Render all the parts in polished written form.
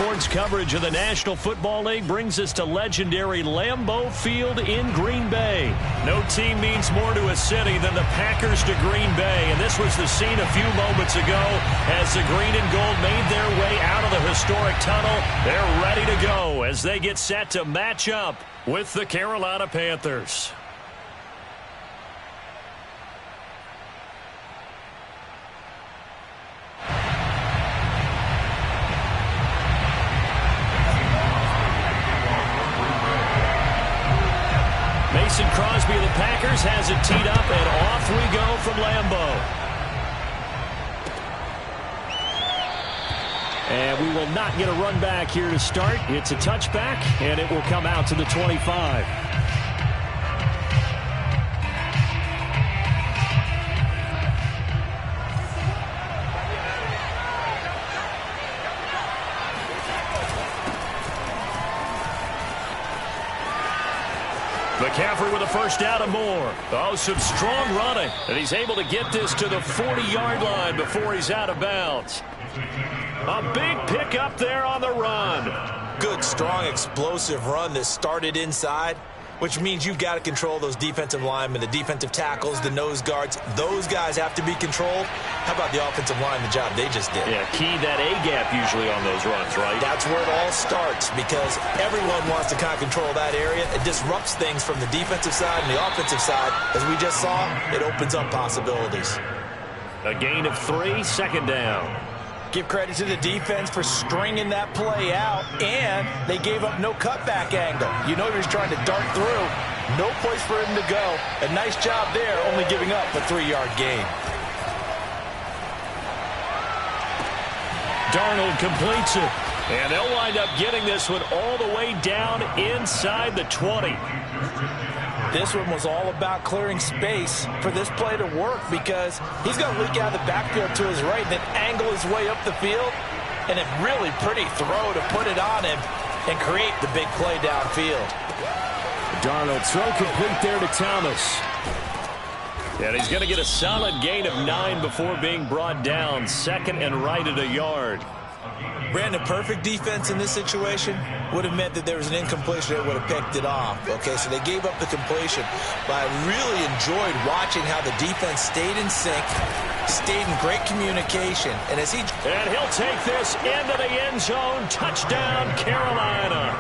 Sports coverage of the National Football League brings us to legendary Lambeau Field in Green Bay. No team means more to a city than the Packers to Green Bay, and this was the scene a few moments ago as the green and gold made their way out of the historic tunnel. They're ready to go as they get set to match up with the Carolina Panthers. Mason Crosby of the Packers has it teed up, and off we go from Lambeau. And we will not get a run back here to start. It's a touchback, and it will come out to the 25. McCaffrey with a first down and more. Oh, some strong running. And he's able to get this to the 40-yard line before he's out of bounds. A big pickup there on the run. Good, strong, explosive run that started inside, which means you've got to control those defensive linemen, the defensive tackles, the nose guards. Those guys have to be controlled. How about the offensive line, the job they just did? Yeah, key that A-gap usually on those runs, right? That's where it all starts because everyone wants to kind of control that area. It disrupts things from the defensive side and the offensive side. As we just saw, it opens up possibilities. A gain of 3, second down. Give credit to the defense for stringing that play out, and they gave up no cutback angle. You know he was trying to dart through. No place for him to go. A nice job there, only giving up a 3-yard gain. Darnold completes it, and they'll wind up getting this one all the way down inside the 20. This one was all about clearing space for this play to work because he's going to leak out of the backfield to his right and then angle his way up the field. And a really pretty throw to put it on him and create the big play downfield. Darnold throw complete there to Thomas. And he's going to get a solid gain of 9 before being brought down. Second and right at a yard. Brandon, perfect defense in this situation would have meant that there was an incompletion that would have picked it off. Okay, so they gave up the completion. But I really enjoyed watching how the defense stayed in sync, stayed in great communication. And he'll take this into the end zone. Touchdown, Carolina.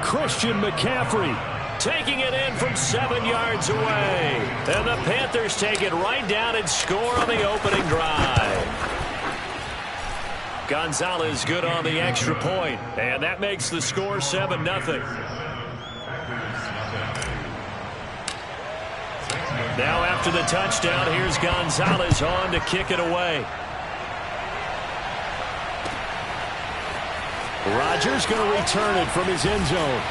Christian McCaffrey taking it in from 7 yards away. And the Panthers take it right down and score on the opening drive. Gonzalez good on the extra point, and that makes the score 7-0. Now after the touchdown, here's Gonzalez on to kick it away. Rodgers going to return it from his end zone.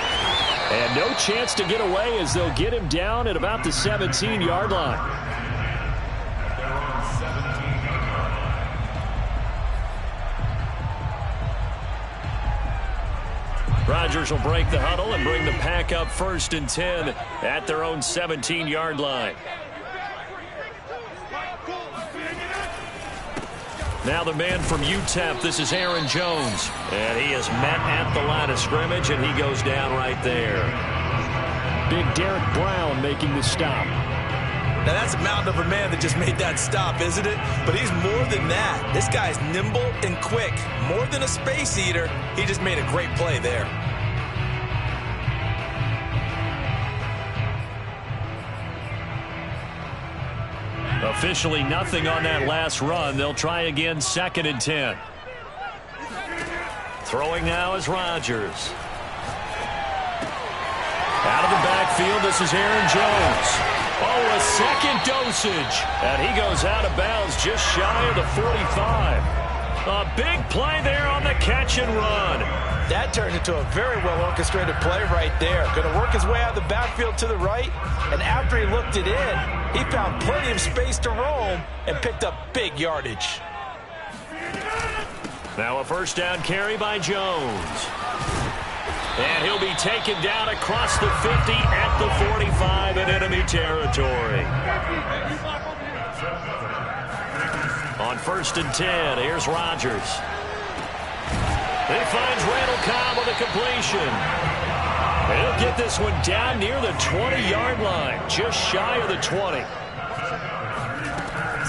And no chance to get away as they'll get him down at about the 17-yard line. Rodgers will break the huddle and bring the Pack up 1st and 10 at their own 17-yard line. Now the man from UTEP, this is Aaron Jones. And he is met at the line of scrimmage, and he goes down right there. Big Derek Brown making the stop. Now that's a mountain of a man that just made that stop, isn't it? But he's more than that. This guy's nimble and quick. More than a space eater, he just made a great play there. Officially nothing on that last run. They'll try again 2nd and 10. Throwing now is Rodgers. Out of the backfield, this is Aaron Jones. Oh, a second dosage. And he goes out of bounds just shy of the 45. A big play there on the catch and run. That turned into a very well-orchestrated play right there. Going to work his way out of the backfield to the right. And after he looked it in, he found plenty of space to roam and picked up big yardage. Now a first down carry by Jones. And he'll be taken down across the 50 at the 45 in enemy territory. On 1st and 10, here's Rodgers. He finds Randall Cobb with a completion. He'll get this one down near the 20-yard line, just shy of the 20.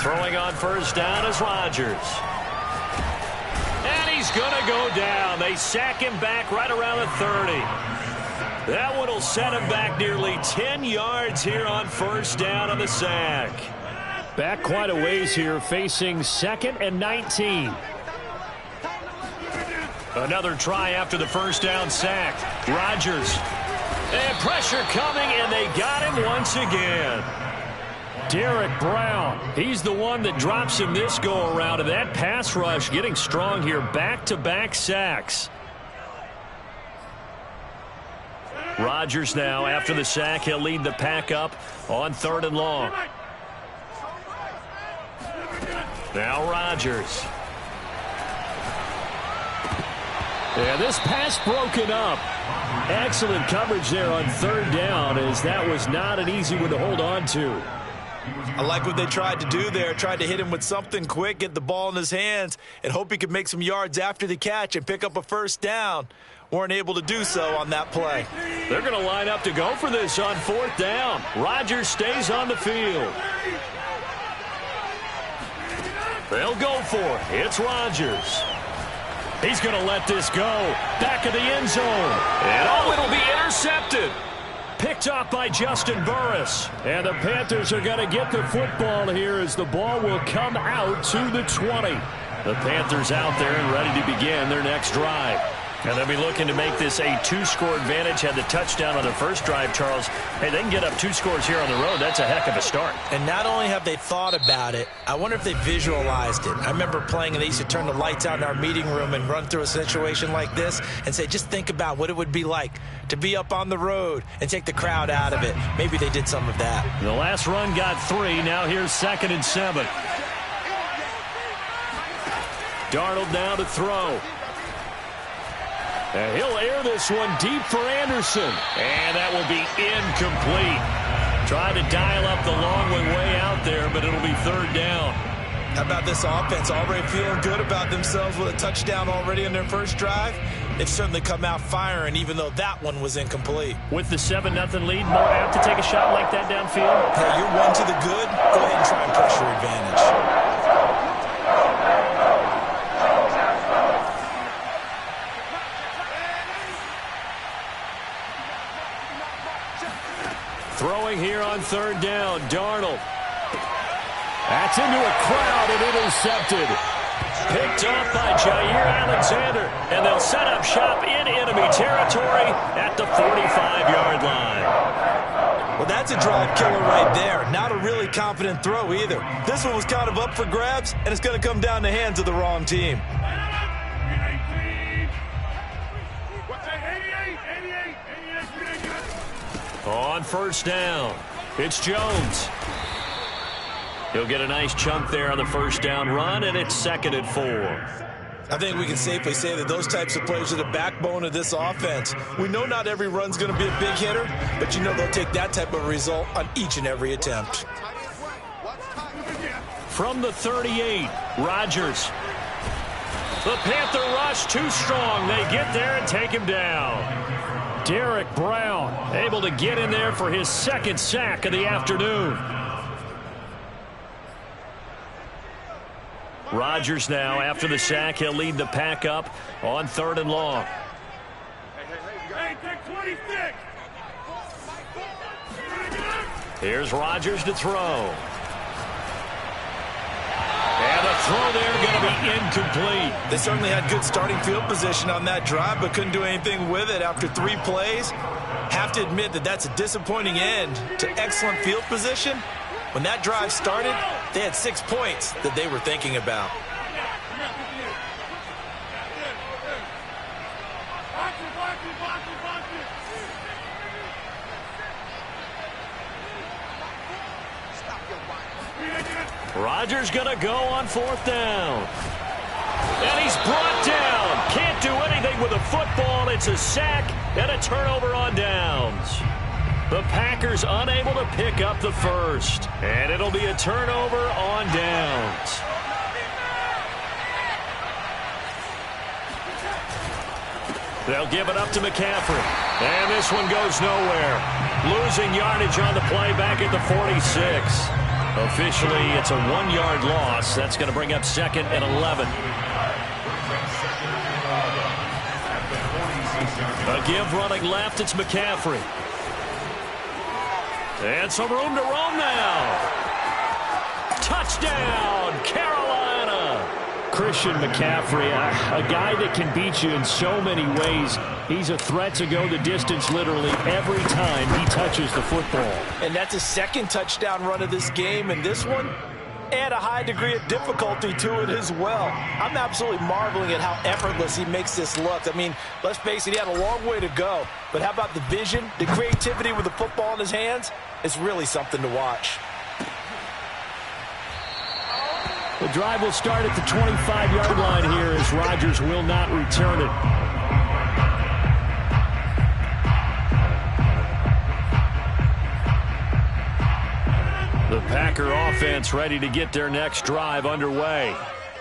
Throwing on first down is Rodgers. And he's going to go down. They sack him back right around the 30. That one will set him back nearly 10 yards here on first down on the sack. Back quite a ways here, facing 2nd and 19. Another try after the first down sack. Rodgers. And pressure coming, and they got him once again. Derek Brown, he's the one that drops him this go-around, and that pass rush getting strong here. Back-to-back sacks. Rodgers now, after the sack, he'll lead the pack up on 3rd and long. Now Rodgers. And this pass broken up. Excellent coverage there on 3rd down, as that was not an easy one to hold on to. I like what they tried to do there. Tried to hit him with something quick, get the ball in his hands, and hope he could make some yards after the catch and pick up a first down. Weren't able to do so on that play. They're going to line up to go for this on 4th down. Rodgers stays on the field. They'll go for it. It's Rodgers. He's going to let this go. Back of the end zone. And it'll be intercepted. Picked off by Justin Burris. And the Panthers are going to get the football here as the ball will come out to the 20. The Panthers out there and ready to begin their next drive. And they'll be looking to make this a 2-score advantage. Had the touchdown on their first drive, Charles. Hey, they can get up 2 scores here on the road. That's a heck of a start. And not only have they thought about it, I wonder if they visualized it. I remember playing, and they used to turn the lights out in our meeting room and run through a situation like this and say, just think about what it would be like to be up on the road and take the crowd out of it. Maybe they did some of that. The last run got 3. Now here's 2nd and 7. Darnold now to throw. And he'll air this one deep for Anderson. And that will be incomplete. Trying to dial up the long one way out there, but it'll be 3rd down. How about this offense? Already feeling good about themselves with a touchdown already in their first drive. They've certainly come out firing, even though that one was incomplete. With the 7-0 lead, more apt to take a shot like that downfield? Hey, you're one to the good. Go ahead and try and pressure advantage. Throwing here on 3rd down, Darnold. That's into a crowd and intercepted. Picked off by Jair Alexander, and they'll set up shop in enemy territory at the 45-yard line. Well, that's a drive killer right there. Not a really confident throw either. This one was kind of up for grabs, and it's going to come down the hands of the wrong team. On first down, it's Jones. He'll get a nice chunk there on the first down run, and it's 2nd and 4. I think we can safely say that those types of players are the backbone of this offense. We know not every run's going to be a big hitter, but you know they'll take that type of result on each and every attempt. From the 38, Rodgers. The Panther rush too strong. They get there and take him down. Derek Brown able to get in there for his 2nd sack of the afternoon. Rodgers now, after the sack, he'll lead the pack up on 3rd and long. Hey, take 26. Here's Rodgers to throw. And the throw there going to be incomplete. They certainly had good starting field position on that drive, but couldn't do anything with it after 3 plays. Have to admit that that's a disappointing end to excellent field position. When that drive started, they had 6 points that they were thinking about. Rodgers going to go on 4th down. And he's brought down. Can't do anything with the football. It's a sack and a turnover on downs. The Packers unable to pick up the first. And it'll be a turnover on downs. They'll give it up to McCaffrey. And this one goes nowhere. Losing yardage on the play back at the 46. Officially, it's a 1-yard loss. That's going to bring up 2nd and 11. A give running left. It's McCaffrey. And some room to roam now. Touchdown, Carolina. Christian McCaffrey, a guy that can beat you in so many ways. He's a threat to go the distance literally every time he touches the football. And that's his 2nd touchdown run of this game, and this one, add a high degree of difficulty to it as well. I'm absolutely marveling at how effortless he makes this look. I mean, let's face it, he had a long way to go. But how about the vision, the creativity with the football in his hands? It's really something to watch. The drive will start at the 25-yard line here as Rodgers will not return it. The Packer offense ready to get their next drive underway.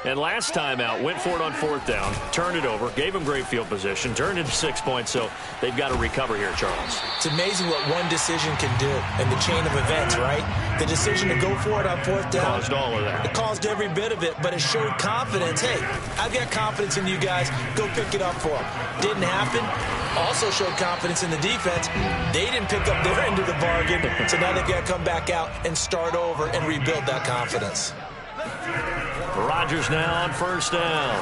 And last time out, went for it on 4th down, turned it over, gave them great field position, turned into 6 points, so they've got to recover here, Charles. It's amazing what one decision can do in the chain of events, right? The decision to go for it on 4th down. Caused all of that. It caused every bit of it, but it showed confidence. Hey, I've got confidence in you guys. Go pick it up for them. Didn't happen. Also showed confidence in the defense. They didn't pick up their end of the bargain, so now they've got to come back out and start over and rebuild that confidence. Rodgers now on 1st down.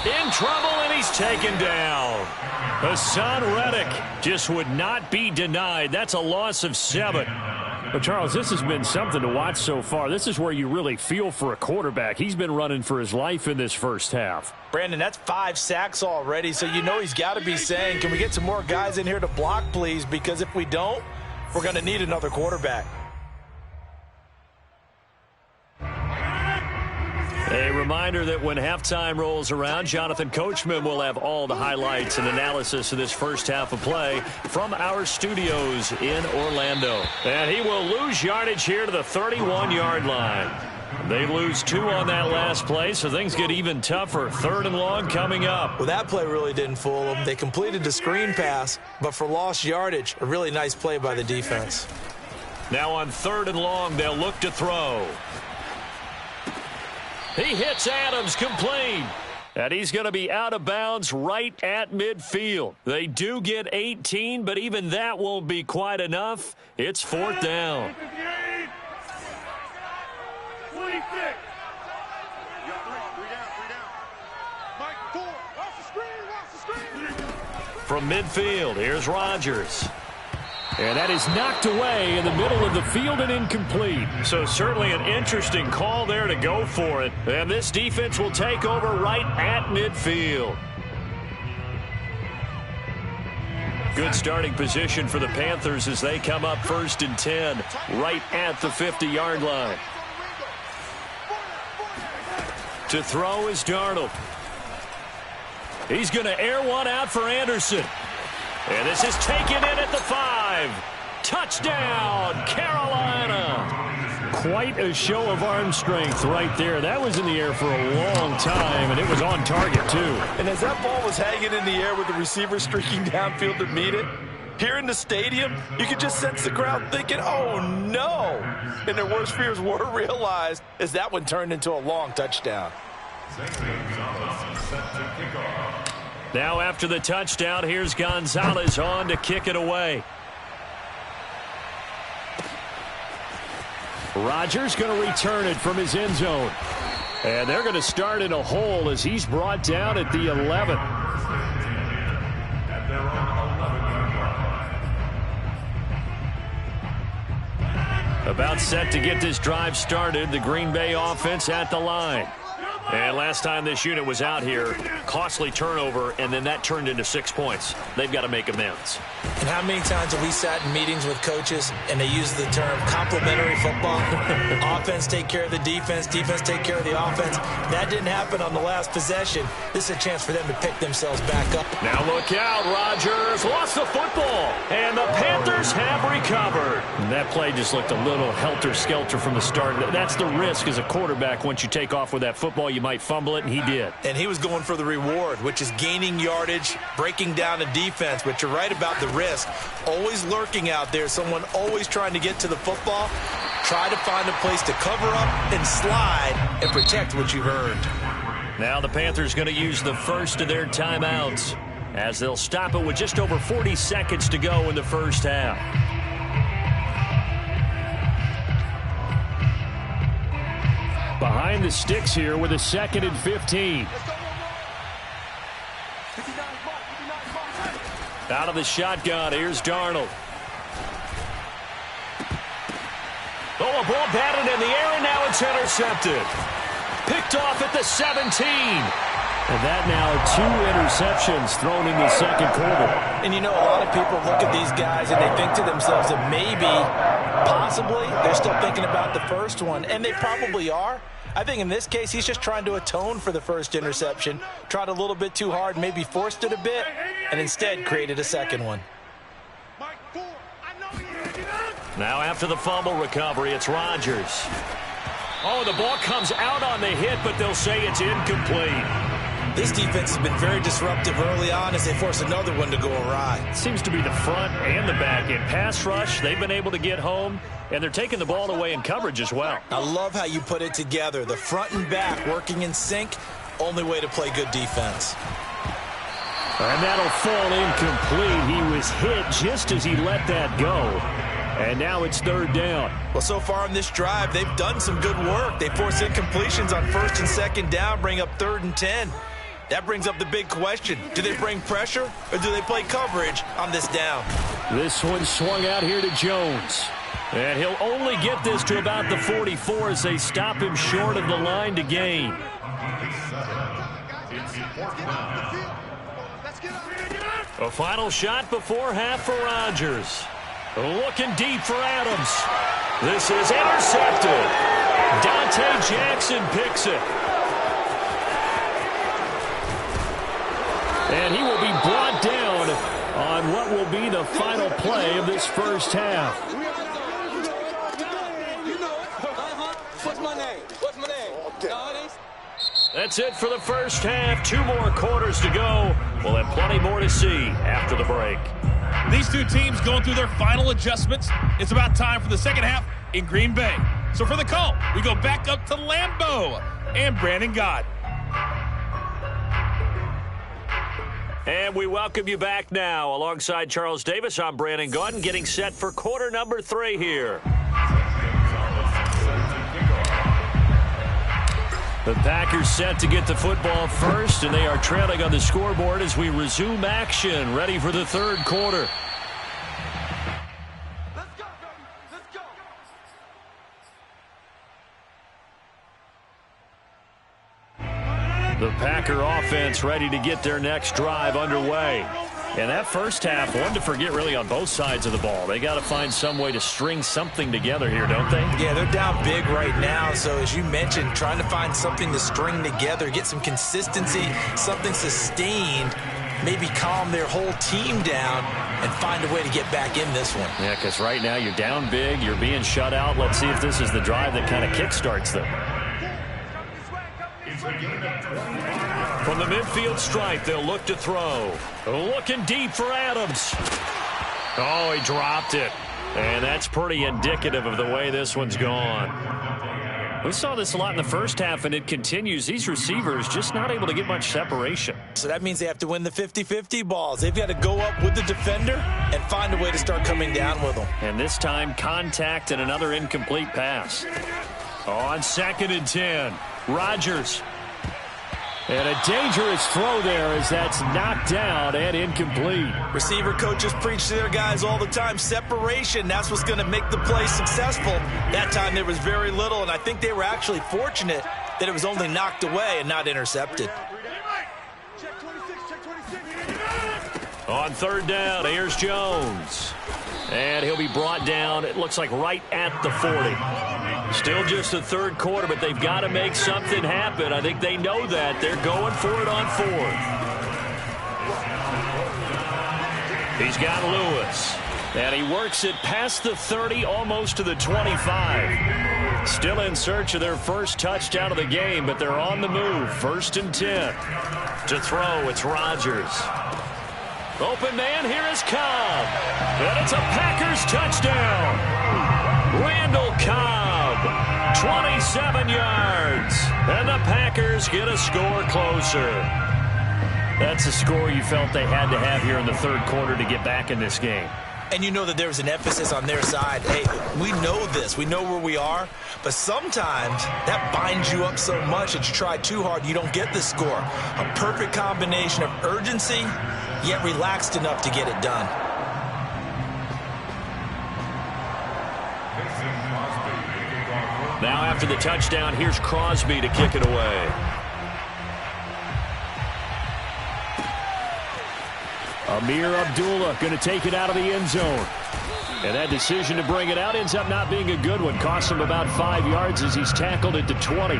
In trouble, and he's taken down. Hassan Reddick just would not be denied. That's a loss of 7. But, Charles, this has been something to watch so far. This is where you really feel for a quarterback. He's been running for his life in this first half. Brandon, that's 5 sacks already, so you know he's got to be saying, can we get some more guys in here to block, please? Because if we don't, we're going to need another quarterback. A reminder that when halftime rolls around, Jonathan Coachman will have all the highlights and analysis of this first half of play from our studios in Orlando. And he will lose yardage here to the 31-yard line. They lose 2 on that last play, so things get even tougher. 3rd and long coming up. Well, that play really didn't fool them. They completed the screen pass, but for lost yardage, a really nice play by the defense. Now on 3rd and long, they'll look to throw. He hits Adams complete. And he's going to be out of bounds right at midfield. They do get 18, but even that won't be quite enough. It's 4th down. 26. Three down. Mike, 4. Watch the screen. From midfield, here's Rodgers. And that is knocked away in the middle of the field and incomplete. So certainly an interesting call there to go for it. And this defense will take over right at midfield. Good starting position for the Panthers as they come up 1st and 10 right at the 50-yard line. To throw is Darnold. He's going to air one out for Anderson. And this is taken in at the 5. Touchdown, Carolina. Quite a show of arm strength right there. That was in the air for a long time, and it was on target, too. And as that ball was hanging in the air with the receiver streaking downfield to meet it, here in the stadium, you could just sense the crowd thinking, oh, no. And their worst fears were realized as that one turned into a long touchdown. Now after the touchdown, here's Gonzalez on to kick it away. Rodgers going to return it from his end zone. And they're going to start in a hole as he's brought down at the 11. About set to get this drive started, the Green Bay offense at the line. And last time this unit was out here, costly turnover, and then that turned into 6 points. They've got to make amends. And how many times have we sat in meetings with coaches and they use the term complementary football? Offense take care of the defense, defense take care of the offense. That didn't happen on the last possession. This is a chance for them to pick themselves back up. Now look out, Rodgers lost the football, and the Panthers have recovered. And that play just looked a little helter-skelter from the start. That's the risk as a quarterback once you take off with that football. you might fumble it, and he did. And he was going for the reward, which is gaining yardage, breaking down a defense. But you're right about the risk. Always lurking out there, someone always trying to get to the football. Try to find a place to cover up and slide and protect what you've earned. Now the Panthers going to use the first of their timeouts as they'll stop it with just over 40 seconds to go in the first half. Behind the sticks here with a 2nd and 15. Out of the shotgun, here's Darnold. Oh, a ball batted in the air, and now it's intercepted. Picked off at the 17. And that now 2 interceptions thrown in the second quarter. And you know, a lot of people look at these guys and they think to themselves that maybe, possibly, they're still thinking about the first one. And they probably are. I think in this case, he's just trying to atone for the first interception. Tried a little bit too hard, maybe forced it a bit, and instead created a second one. Now after the fumble recovery, it's Rodgers. Oh, the ball comes out on the hit, but they'll say it's incomplete. This defense has been very disruptive early on as they force another one to go awry. Seems to be the front and the back. In pass rush, they've been able to get home, and they're taking the ball away in coverage as well. I love how you put it together. The front and back working in sync, only way to play good defense. And that'll fall incomplete. He was hit just as he let that go. And now it's 3rd down. Well, so far on this drive, they've done some good work. They force incompletions on 1st and 2nd down, bring up 3rd and 10. That brings up the big question. Do they bring pressure or do they play coverage on this down? This one swung out here to Jones. And he'll only get this to about the 44 as they stop him short of the line to gain. A final shot before half for Rodgers. Looking deep for Adams. This is intercepted. Dante Jackson picks it. And he will be brought down on what will be the final play of this first half. What's my name? What's my name? That's it for the first half. 2 more quarters to go. We'll have plenty more to see after the break. These two teams going through their final adjustments. It's about time for the second half in Green Bay. So for the call, we go back up to Lambeau and Brandon Gott. And we welcome you back now. Alongside Charles Davis, I'm Brandon Gott, getting set for quarter number 3 here. The Packers set to get the football first, and they are trailing on the scoreboard as we resume action, ready for the 3rd quarter. Let's go, baby. Let's go. The Packer offense ready to get their next drive underway. And that first half, one to forget really on both sides of the ball. They got to find some way to string something together here, don't they? Yeah, they're down big right now. So as you mentioned, trying to find something to string together, get some consistency, something sustained, maybe calm their whole team down and find a way to get back in this one. Yeah, because right now you're down big, you're being shut out. Let's see if this is the drive that kind of kickstarts them. From the midfield stripe, they'll look to throw. Looking deep for Adams. Oh, he dropped it. And that's pretty indicative of the way this one's gone. We saw this a lot in the first half, and it continues. These receivers just not able to get much separation. So that means they have to win the 50-50 balls. They've got to go up with the defender and find a way to start coming down with them. And this time, contact and another incomplete pass. On 2nd and 10, Rodgers. And a dangerous throw there as that's knocked down and incomplete. Receiver coaches preach to their guys all the time. Separation, that's what's going to make the play successful. That time there was very little, and I think they were actually fortunate that it was only knocked away and not intercepted. On 3rd down, here's Jones. And he'll be brought down, it looks like right at the 40. Still just the 3rd quarter, but they've got to make something happen. I think they know that. They're going for it on 4th. He's got Lewis. And he works it past the 30, almost to the 25. Still in search of their first touchdown of the game, but they're on the move. 1st and 10. To throw, it's Rodgers. Open man, here is Cobb. And it's a Packers touchdown. Randall Cobb, 27 yards. And the Packers get a score closer. That's a score you felt they had to have here in the third quarter to get back in this game. And you know that there was an emphasis on their side. Hey, we know this. We know where we are. But sometimes that binds you up so much that you try too hard, you don't get the score. A perfect combination of urgency, yet relaxed enough to get it done. Now after the touchdown, here's Crosby to kick it away. Amir Abdullah going to take it out of the end zone. And that decision to bring it out ends up not being a good one. Costs him about 5 yards as he's tackled it to 20.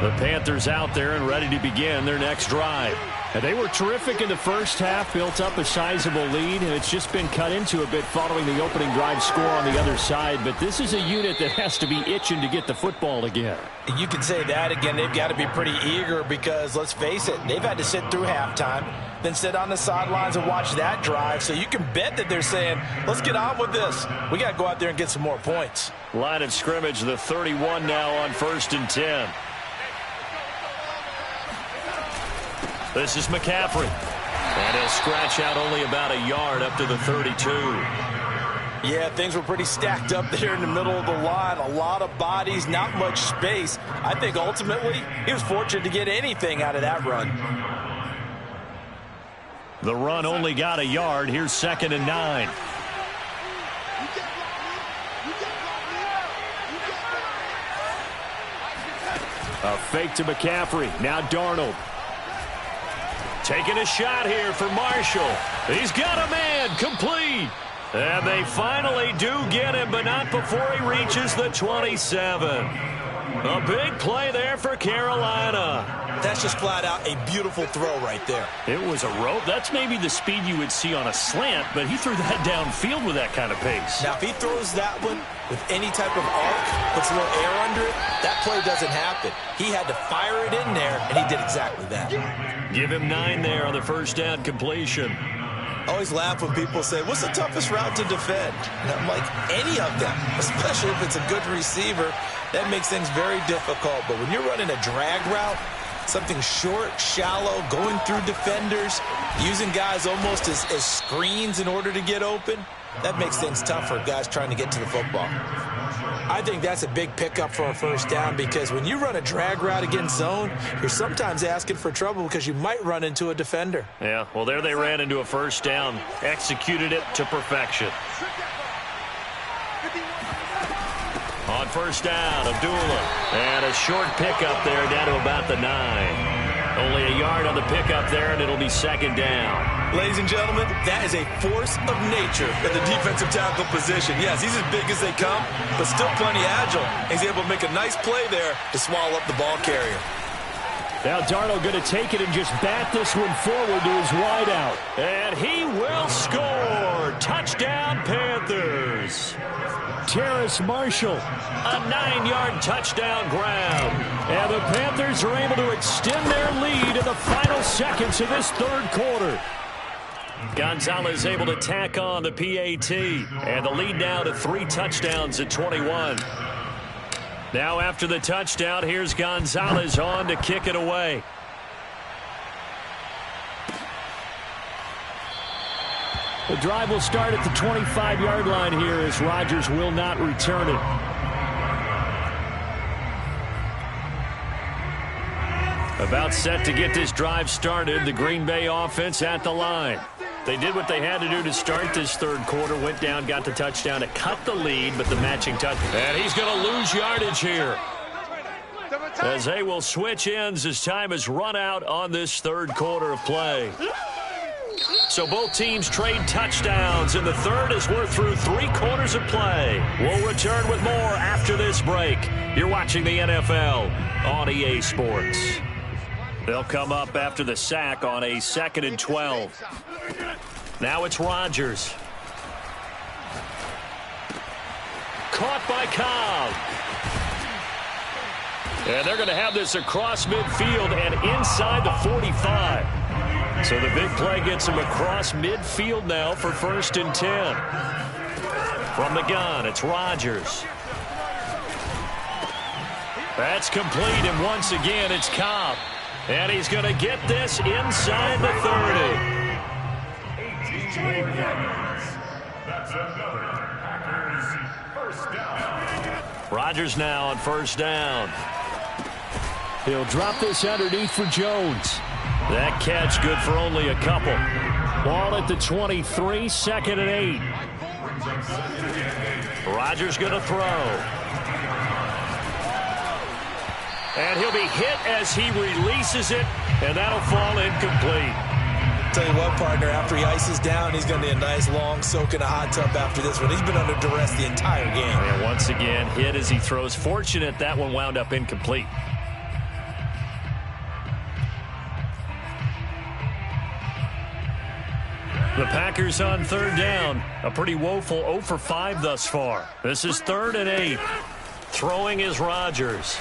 The Panthers out there and ready to begin their next drive. And they were terrific in the first half, built up a sizable lead, and it's just been cut into a bit following the opening drive score on the other side. But this is a unit that has to be itching to get the football again. You can say that again. They've got to be pretty eager because, let's face it, they've had to sit through halftime, then sit on the sidelines and watch that drive. So you can bet that they're saying, let's get on with this. We got to go out there and get some more points. Line of scrimmage, the 31 now on 1st and 10. This is McCaffrey. And he'll scratch out only about a yard up to the 32. Yeah, things were pretty stacked up there in the middle of the line. A lot of bodies, not much space. I think ultimately he was fortunate to get anything out of that run. The run only got a yard. Here's 2nd and 9. A fake to McCaffrey. Now Darnold. Taking a shot here for Marshall. He's got a man, complete. And they finally do get him, but not before he reaches the 27. A big play there for Carolina. That's just flat out a beautiful throw right there. It was a rope. That's maybe the speed you would see on a slant, but he threw that downfield with that kind of pace. Now, if he throws that one with any type of arc, puts a little air under it, that play doesn't happen. He had to fire it in there, and he did exactly that. Give him 9 there on the first down completion. I always laugh when people say, what's the toughest route to defend? And I'm like, any of them, especially if it's a good receiver. That makes things very difficult. But when you're running a drag route, something short, shallow, going through defenders, using guys almost as screens in order to get open, that makes things tough for guys trying to get to the football. I think that's a big pickup for a first down because when you run a drag route against zone, you're sometimes asking for trouble because you might run into a defender. Yeah, well, there they ran into a first down, executed it to perfection. On first down, Abdullah. And a short pickup there down to about the 9. Only a yard on the pickup there, and it'll be 2nd down. Ladies and gentlemen, that is a force of nature in the defensive tackle position. Yes, he's as big as they come, but still plenty agile. He's able to make a nice play there to swallow up the ball carrier. Now Darnold going to take it and just bat this one forward to his wideout. And he will score. Touchdown, Panthers. Terrace Marshall, a 9-yard touchdown grab. And the Panthers are able to extend their lead in the final seconds of this third quarter. Gonzalez able to tack on the PAT. And the lead now to 3 touchdowns at 21. Now after the touchdown, here's Gonzalez on to kick it away. The drive will start at the 25-yard line here as Rodgers will not return it. About set to get this drive started, the Green Bay offense at the line. They did what they had to do to start this third quarter, went down, got the touchdown to cut the lead, but the matching touchdown. And he's going to lose yardage here, as they will switch ends as time has run out on this third quarter of play. So both teams trade touchdowns, and the third as we're through 3 quarters of play. We'll return with more after this break. You're watching the NFL on EA Sports. They'll come up after the sack on a 2nd and 12. Now it's Rodgers. caught by Cobb. And they're going to have this across midfield and inside the 45. So the big play gets him across midfield now for 1st and 10. From the gun, it's Rodgers. That's complete, and once again, it's Cobb. And he's going to get this inside the 30. 18 yards. That's another Packers first down. Rodgers now on 1st down. He'll drop this underneath for Jones. That catch good for only a couple. Ball at the 23, 2nd and 8. Rodgers going to throw. And he'll be hit as he releases it, and that'll fall incomplete. Tell you what, partner, after he ices down, he's going to need a nice long soak in a hot tub after this one. He's been under duress the entire game. And once again, hit as he throws. Fortunate that one wound up incomplete. The Packers on 3rd down. A pretty woeful 0 for 5 thus far. This is 3rd and 8. Throwing is Rodgers.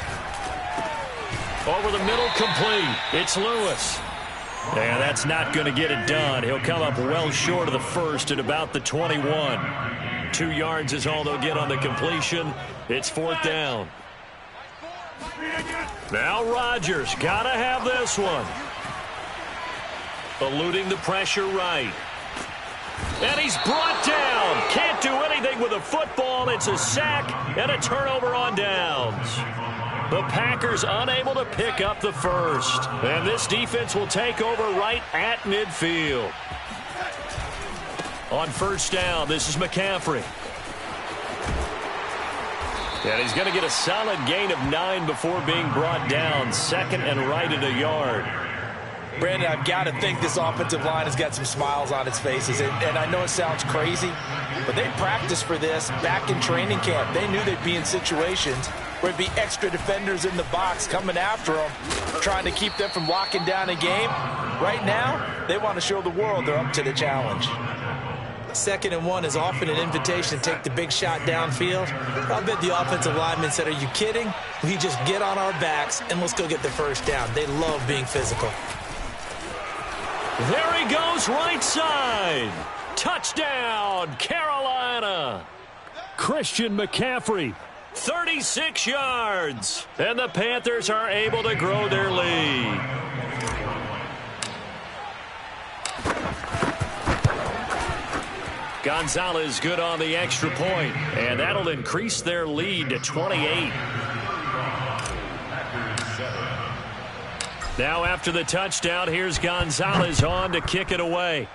Over the middle, complete. It's Lewis. And that's not going to get it done. He'll come up well short of the first at about the 21. 2 yards is all they'll get on the completion. It's 4th down. Now Rodgers got to have this one. Eluding the pressure right. And he's brought down. Can't do anything with a football. It's a sack and a turnover on downs. The Packers unable to pick up the first. And this defense will take over right at midfield. On 1st down, this is McCaffrey. And he's going to get a solid gain of 9 before being brought down. 2nd and right at a yard. Brandon, I've got to think this offensive line has got some smiles on its faces. And I know it sounds crazy, but they practiced for this back in training camp. They knew they'd be in situations where it'd be extra defenders in the box coming after them, trying to keep them from locking down a game. Right now, they want to show the world they're up to the challenge. 2nd and 1 is often an invitation to take the big shot downfield. I bet the offensive lineman said, are you kidding? We just get on our backs and let's go get the 1st down. They love being physical. There he goes, right side. Touchdown, Carolina. Christian McCaffrey, 36 yards. And the Panthers are able to grow their lead. Gonzalez good on the extra point, and that'll increase their lead to 28. Now after the touchdown, here's Gonzalez on to kick it away.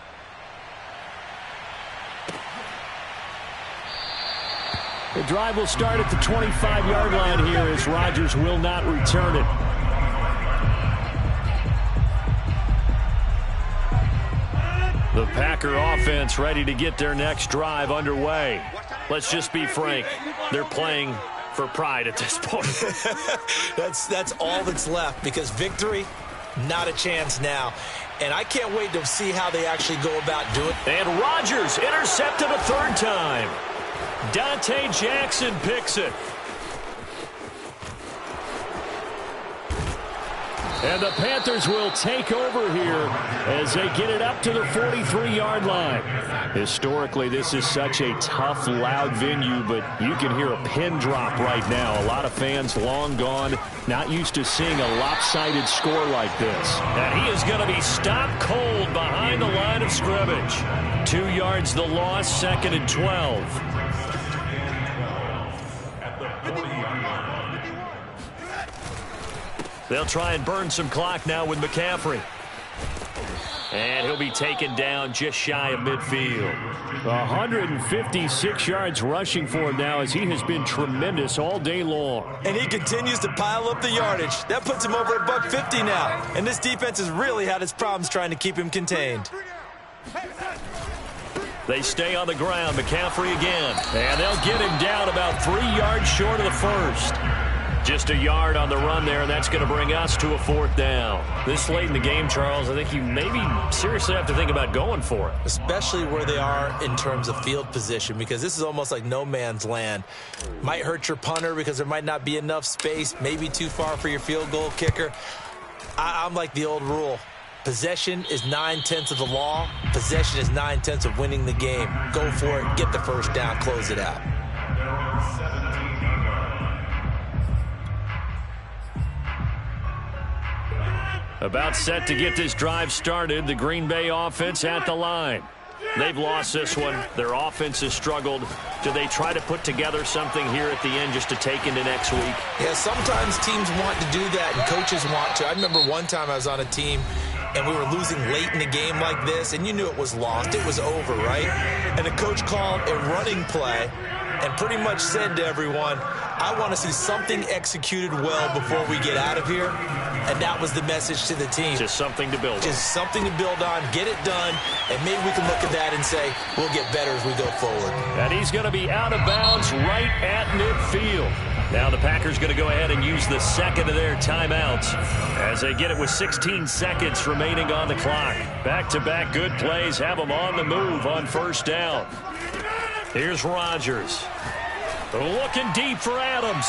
The drive will start at the 25-yard line here as Rodgers will not return it. The Packer offense ready to get their next drive underway. Let's just be frank. They're playing for pride at this point. That's all that's left, because victory, not a chance now. And I can't wait to see how they actually go about doing it. And Rodgers intercepted a 3rd time. Dante Jackson picks it. And the Panthers will take over here as they get it up to the 43-yard line. Historically, this is such a tough, loud venue, but you can hear a pin drop right now. A lot of fans long gone, not used to seeing a lopsided score like this. And he is going to be stopped cold behind the line of scrimmage. 2 yards the loss, 2nd and 12. They'll try and burn some clock now with McCaffrey. And he'll be taken down just shy of midfield. 156 yards rushing for him now as he has been tremendous all day long. And he continues to pile up the yardage. That puts him over $150 now. And this defense has really had its problems trying to keep him contained. They stay on the ground. McCaffrey again. And they'll get him down about 3 yards short of the first. Just a yard on the run there, and that's going to bring us to a 4th down. This late in the game, Charles, I think you maybe seriously have to think about going for it. Especially where they are in terms of field position, because this is almost like no man's land. Might hurt your punter because there might not be enough space, maybe too far for your field goal kicker. I'm like the old rule. Possession is 9/10 of the law. Possession is 9/10 of winning the game. Go for it. Get the first down. Close it out. About set to get this drive started. The Green Bay offense at the line. They've lost this one. Their offense has struggled. Do they try to put together something here at the end just to take into next week? Yeah, sometimes teams want to do that and coaches want to. I remember one time I was on a team and we were losing late in a game like this, and you knew it was lost. It was over, right? And the coach called a running play and pretty much said to everyone, I want to see something executed well before we get out of here. And that was the message to the team. Just something to build on. Just something to build on, get it done, and maybe we can look at that and say, we'll get better as we go forward. And he's going to be out of bounds right at midfield. Now the Packers going to go ahead and use the second of their timeouts as they get it with 16 seconds remaining on the clock. Back-to-back good plays have them on the move on first down. Here's Rodgers. Looking deep for Adams.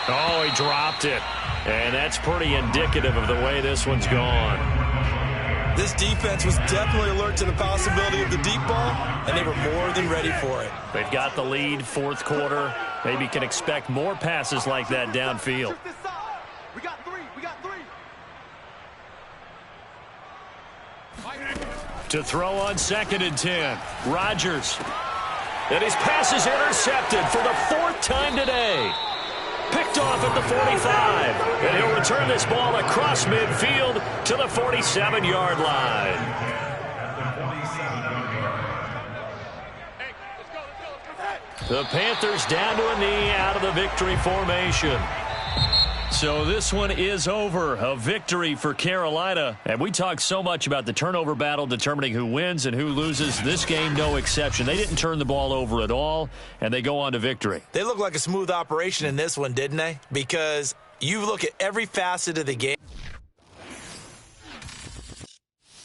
Oh, he dropped it. And that's pretty indicative of the way this one's gone. This defense was definitely alert to the possibility of the deep ball, and they were more than ready for it. They've got the lead, 4th quarter. Maybe can expect more passes like that downfield. We got three. To throw on 2nd and 10. Rodgers. And his pass is intercepted for the 4th time today. Picked off at the 45. And he'll return this ball across midfield to the 47-yard line. The Panthers down to a knee out of the victory formation. So this one is over. A victory for Carolina. And we talk so much about the turnover battle determining who wins and who loses. This game, no exception. They didn't turn the ball over at all, and they go on to victory. They look like a smooth operation in this one, didn't they? Because you look at every facet of the game.